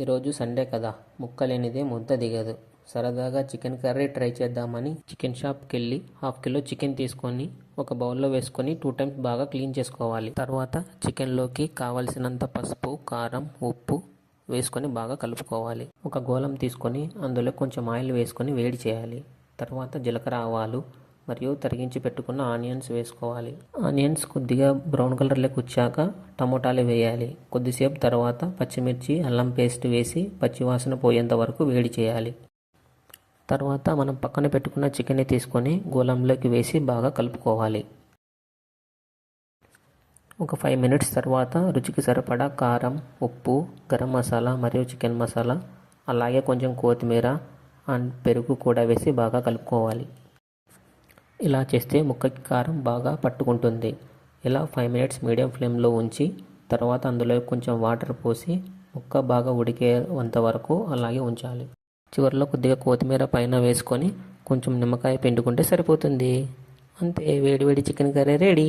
ఈరోజు సండే కదా, ముక్కలేనిదే ముద్ద దిగదు. సరదాగా చికెన్ కర్రీ ట్రై చేద్దామని చికెన్ షాప్కి వెళ్ళి హాఫ్ కిలో చికెన్ తీసుకొని ఒక బౌల్లో వేసుకొని 2 టైమ్స్ బాగా క్లీన్ చేసుకోవాలి. తర్వాత చికెన్లోకి కావలసినంత పసుపు, కారం, ఉప్పు వేసుకొని బాగా కలుపుకోవాలి. ఒక గోళం తీసుకొని అందులో కొంచెం ఆయిల్ వేసుకొని వేడి చేయాలి. తర్వాత జీలకర్ర, ఆవాలు మరియు తరిగించి పెట్టుకున్న ఆనియన్స్ వేసుకోవాలి. ఆనియన్స్ కొద్దిగా బ్రౌన్ కలర్లోకి వచ్చాక టమోటాలు వేయాలి. కొద్దిసేపు తర్వాత పచ్చిమిర్చి, అల్లం పేస్ట్ వేసి పచ్చివాసన పోయేంత వరకు వేడి చేయాలి. తర్వాత మనం పక్కన పెట్టుకున్న చికెన్ని తీసుకొని గోళంలోకి వేసి బాగా కలుపుకోవాలి. ఒక 5 మినిట్స్ తర్వాత రుచికి సరిపడా కారం, ఉప్పు, గరం మసాలా మరియు చికెన్ మసాలా, అలాగే కొంచెం కొత్తిమీర అండ్ పెరుగు కూడా వేసి బాగా కలుపుకోవాలి. ఇలా చేస్తే ముక్కకి కారం బాగా పట్టుకుంటుంది. ఇలా 5 మినిట్స్ మీడియం ఫ్లేమ్లో ఉంచి తర్వాత అందులో కొంచెం వాటర్ పోసి ముక్క బాగా ఉడికేంత వరకు అలాగే ఉంచాలి. చివరిలో కొద్దిగా కొత్తిమీర పైన వేసుకొని కొంచెం నిమ్మకాయ పిండుకుంటే సరిపోతుంది. అంతే, వేడి వేడి చికెన్ కర్రీ రెడీ.